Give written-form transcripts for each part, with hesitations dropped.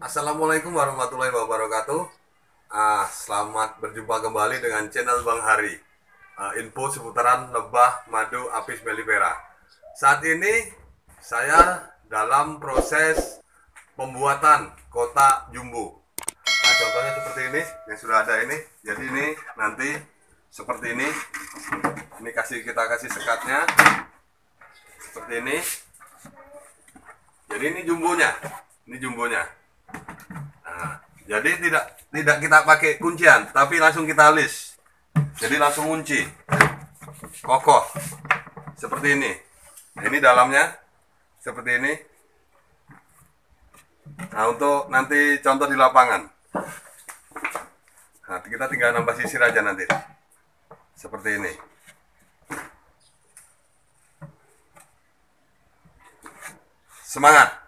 Assalamualaikum warahmatullahi wabarakatuh. Selamat berjumpa kembali dengan channel Bang Hari. Info seputaran lebah madu apis mellifera. Saat ini saya dalam proses pembuatan kotak jumbo. Nah, contohnya seperti ini yang sudah ada ini. Jadi ini nanti seperti ini. Ini kita kasih sekatnya seperti ini. Jadi ini jumbonya. Ini jumbonya. Jadi tidak kita pakai kuncian, tapi langsung kita list. Jadi langsung kunci, kokoh, seperti ini. Nah, ini dalamnya seperti ini. Nah, untuk nanti contoh di lapangan. Nah, kita tinggal nambah sisir aja nanti, seperti ini. Semangat!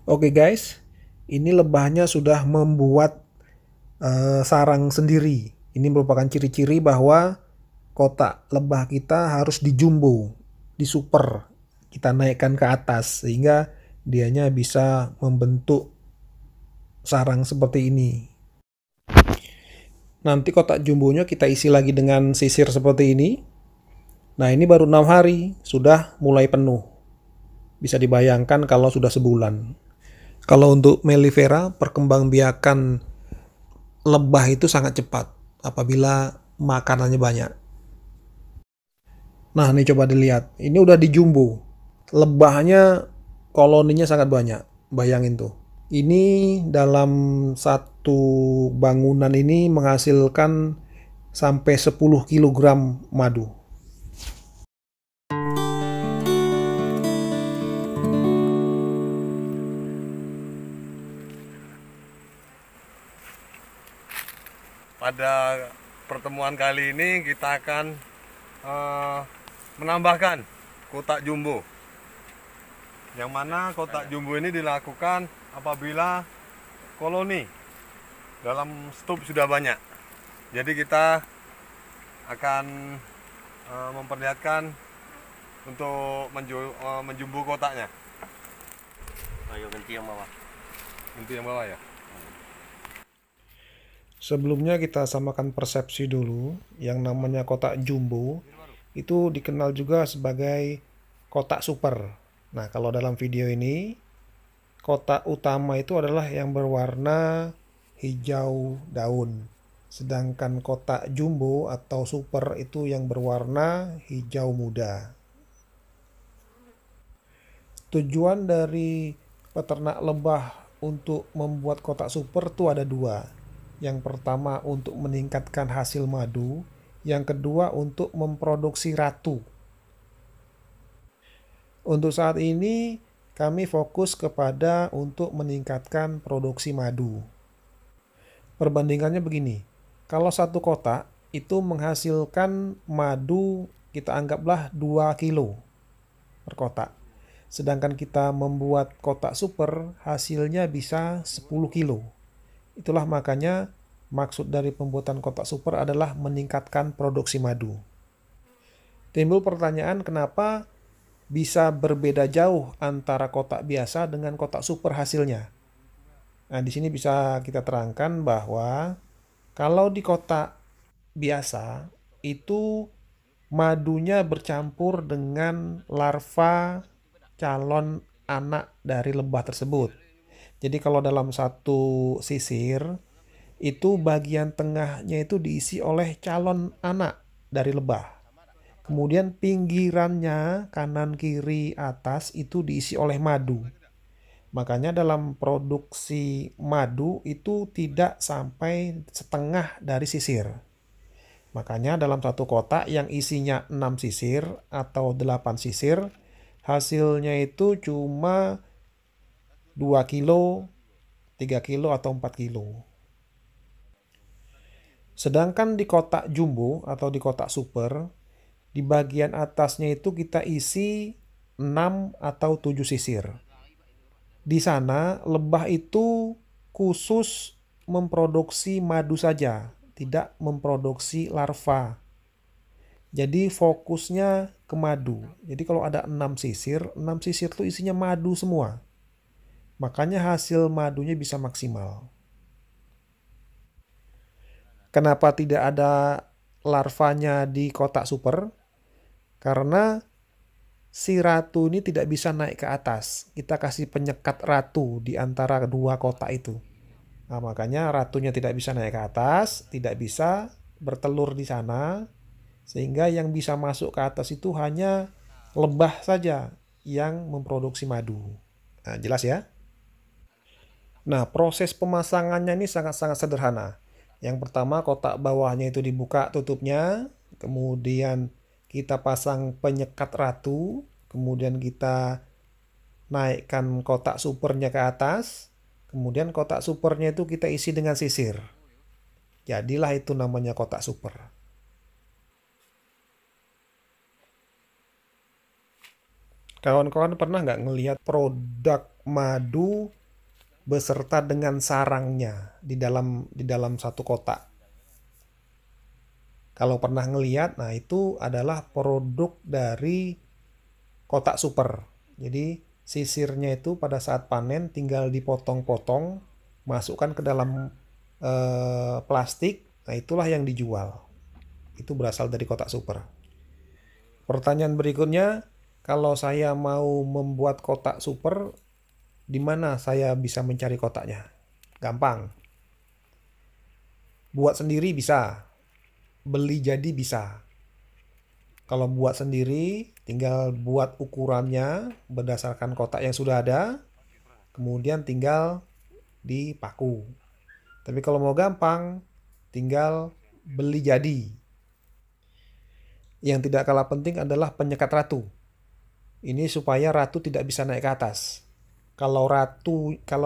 Oke guys, ini lebahnya sudah membuat sarang sendiri. Ini merupakan ciri-ciri bahwa kotak lebah kita harus dijumbo, disuper. Kita naikkan ke atas sehingga dianya bisa membentuk sarang seperti ini. Nanti kotak jumbonya kita isi lagi dengan sisir seperti ini. Nah, ini baru 6 hari sudah mulai penuh. Bisa dibayangkan kalau sudah sebulan. Kalau untuk mellifera, perkembangbiakan lebah itu sangat cepat apabila makanannya banyak. Nah, ini coba dilihat. Ini udah dijumbo. Lebahnya koloninya sangat banyak. Bayangin tuh. Ini dalam satu bangunan ini menghasilkan sampai 10 kilogram madu. Pada pertemuan kali ini kita akan menambahkan kotak jumbo. Yang mana kotak jumbo ini dilakukan apabila koloni dalam stok sudah banyak. Jadi kita akan memperlihatkan untuk menjumbo kotaknya. Ayo ganti yang bawah. Ganti yang bawah ya. Sebelumnya kita samakan persepsi dulu. Yang namanya kotak jumbo itu dikenal juga sebagai kotak super. Nah, kalau dalam video ini kotak utama itu adalah yang berwarna hijau daun. Sedangkan kotak jumbo atau super itu yang berwarna hijau muda. Tujuan dari peternak lebah untuk membuat kotak super itu ada dua. Yang pertama untuk meningkatkan hasil madu, yang kedua untuk memproduksi ratu. Untuk saat ini kami fokus kepada untuk meningkatkan produksi madu. Perbandingannya begini, kalau satu kotak itu menghasilkan madu kita anggaplah 2 kilo per kotak. Sedangkan kita membuat kotak super hasilnya bisa 10 kilo. Itulah makanya maksud dari pembuatan kotak super adalah meningkatkan produksi madu. Timbul pertanyaan kenapa bisa berbeda jauh antara kotak biasa dengan kotak super hasilnya. Nah, di sini bisa kita terangkan bahwa kalau di kotak biasa itu madunya bercampur dengan larva calon anak dari lebah tersebut. Jadi kalau dalam satu sisir, itu bagian tengahnya itu diisi oleh calon anak dari lebah. Kemudian pinggirannya, kanan, kiri, atas itu diisi oleh madu. Makanya dalam produksi madu itu tidak sampai setengah dari sisir. Makanya dalam satu kotak yang isinya 6 sisir atau 8 sisir, hasilnya itu cuma 2 kilo, 3 kilo atau 4 kilo. Sedangkan di kotak jumbo atau di kotak super, di bagian atasnya itu kita isi 6 atau 7 sisir. Di sana lebah itu khusus memproduksi madu saja, tidak memproduksi larva. Jadi fokusnya ke madu. Jadi kalau ada 6 sisir tuh isinya madu semua. Makanya hasil madunya bisa maksimal. Kenapa tidak ada larvanya di kotak super? Karena si ratu ini tidak bisa naik ke atas. Kita kasih penyekat ratu di antara dua kotak itu. Nah, makanya ratunya tidak bisa naik ke atas, tidak bisa bertelur di sana, sehingga yang bisa masuk ke atas itu hanya lebah saja yang memproduksi madu. Nah, jelas ya? Nah, proses pemasangannya ini sangat-sangat sederhana. Yang pertama, kotak bawahnya itu dibuka tutupnya, kemudian kita pasang penyekat ratu, kemudian kita naikkan kotak supernya ke atas, kemudian kotak supernya itu kita isi dengan sisir. Jadilah itu namanya kotak super. Kawan-kawan pernah nggak ngelihat produk madu beserta dengan sarangnya di dalam satu kotak? Kalau pernah ngelihat, nah itu adalah produk dari kotak super. Jadi sisirnya itu pada saat panen tinggal dipotong-potong, masukkan ke dalam plastik. Nah itulah yang dijual. Itu berasal dari kotak super. Pertanyaan berikutnya, kalau saya mau membuat kotak super, di mana saya bisa mencari kotaknya? Gampang. Buat sendiri bisa. Beli jadi bisa. Kalau buat sendiri, tinggal buat ukurannya berdasarkan kotak yang sudah ada, kemudian tinggal dipaku. Tapi kalau mau gampang, tinggal beli jadi. Yang tidak kalah penting adalah penyekat ratu. Ini supaya ratu tidak bisa naik ke atas. Kalau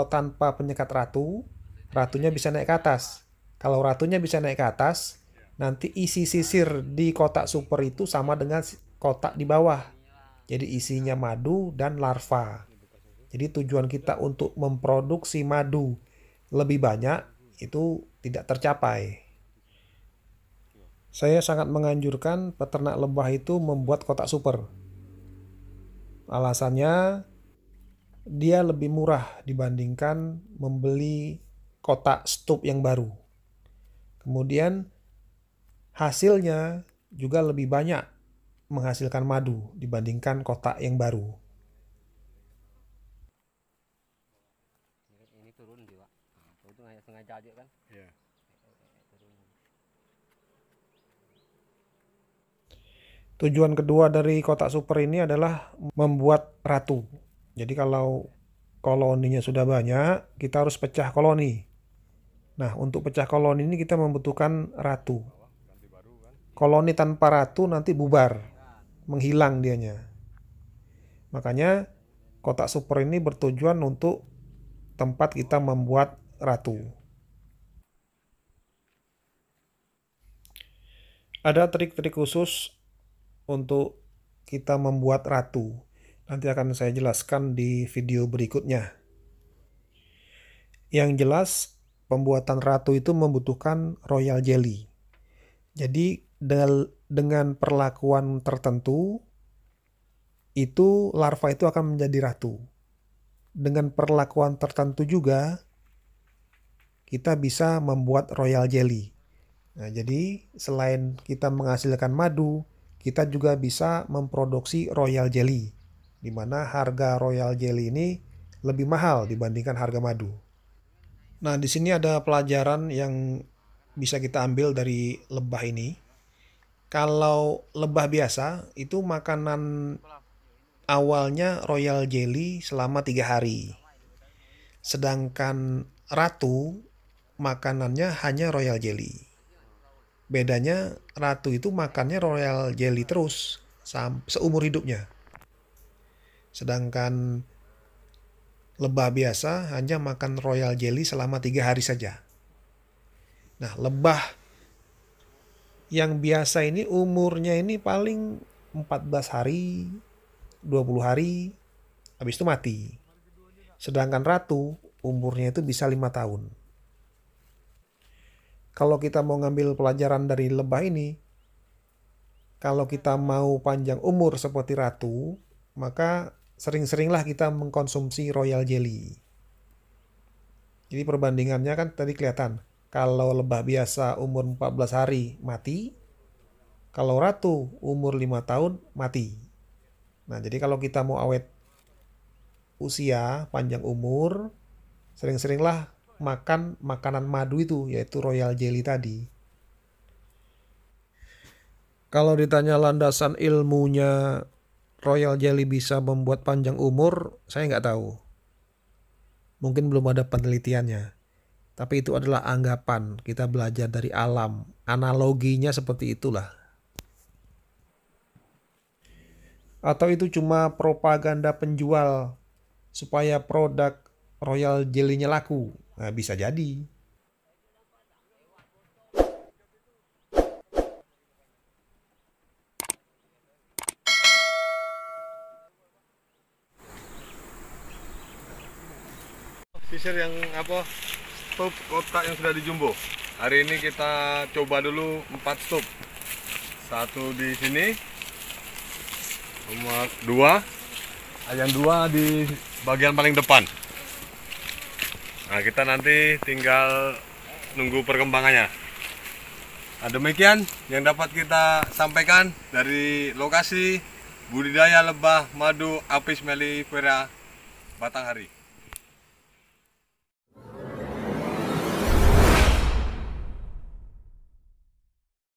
tanpa penyekat ratu, ratunya bisa naik ke atas. Kalau ratunya bisa naik ke atas, nanti isi sisir di kotak super itu sama dengan kotak di bawah. Jadi isinya madu dan larva. Jadi tujuan kita untuk memproduksi madu lebih banyak itu tidak tercapai. Saya sangat menganjurkan peternak lebah itu membuat kotak super. Alasannya dia lebih murah dibandingkan membeli kotak stup yang baru. Kemudian hasilnya juga lebih banyak menghasilkan madu dibandingkan kotak yang baru. Ini turun dia, Pak. Nah, itu sengaja aja kan? Iya. Tujuan kedua dari kotak super ini adalah membuat ratu. Jadi kalau koloninya sudah banyak, kita harus pecah koloni. Nah, untuk pecah koloni ini kita membutuhkan ratu. Koloni tanpa ratu nanti bubar, menghilang dianya. Makanya kotak super ini bertujuan untuk tempat kita membuat ratu. Ada trik-trik khusus untuk kita membuat ratu. Nanti akan saya jelaskan di video berikutnya. Yang jelas, pembuatan ratu itu membutuhkan royal jelly. Jadi dengan perlakuan tertentu, itu larva itu akan menjadi ratu. Dengan perlakuan tertentu juga, kita bisa membuat royal jelly. Nah, jadi selain kita menghasilkan madu, kita juga bisa memproduksi royal jelly, di mana harga royal jelly ini lebih mahal dibandingkan harga madu. Nah, di sini ada pelajaran yang bisa kita ambil dari lebah ini. Kalau lebah biasa, itu makanan awalnya royal jelly selama 3 hari. Sedangkan ratu, makanannya hanya royal jelly. Bedanya ratu itu makannya royal jelly terus seumur hidupnya. Sedangkan lebah biasa hanya makan royal jelly selama 3 hari saja. Nah, lebah yang biasa ini umurnya ini paling 14 hari, 20 hari, habis itu mati. Sedangkan ratu umurnya itu bisa 5 tahun. Kalau kita mau ngambil pelajaran dari lebah ini, kalau kita mau panjang umur seperti ratu, maka sering-seringlah kita mengkonsumsi royal jelly. Jadi perbandingannya kan tadi kelihatan. Kalau lebah biasa umur 14 hari mati, kalau ratu umur 5 tahun mati. Nah, jadi kalau kita mau awet usia, panjang umur, sering-seringlah makan makanan madu itu, yaitu royal jelly tadi. Kalau ditanya landasan ilmunya royal jelly bisa membuat panjang umur, saya nggak tahu. Mungkin belum ada penelitiannya. Tapi itu adalah anggapan, kita belajar dari alam. Analoginya seperti itulah. Atau itu cuma propaganda penjual supaya produk royal jelly-nya laku. Nah, bisa jadi. Fisher yang stop kotak yang sudah di jumbo. Hari ini kita coba dulu 4 stop. Satu di sini, nomor 2, yang 2 di bagian paling depan. Nah, kita nanti tinggal nunggu perkembangannya. Nah, demikian yang dapat kita sampaikan dari lokasi budidaya lebah madu Apis mellifera Batanghari.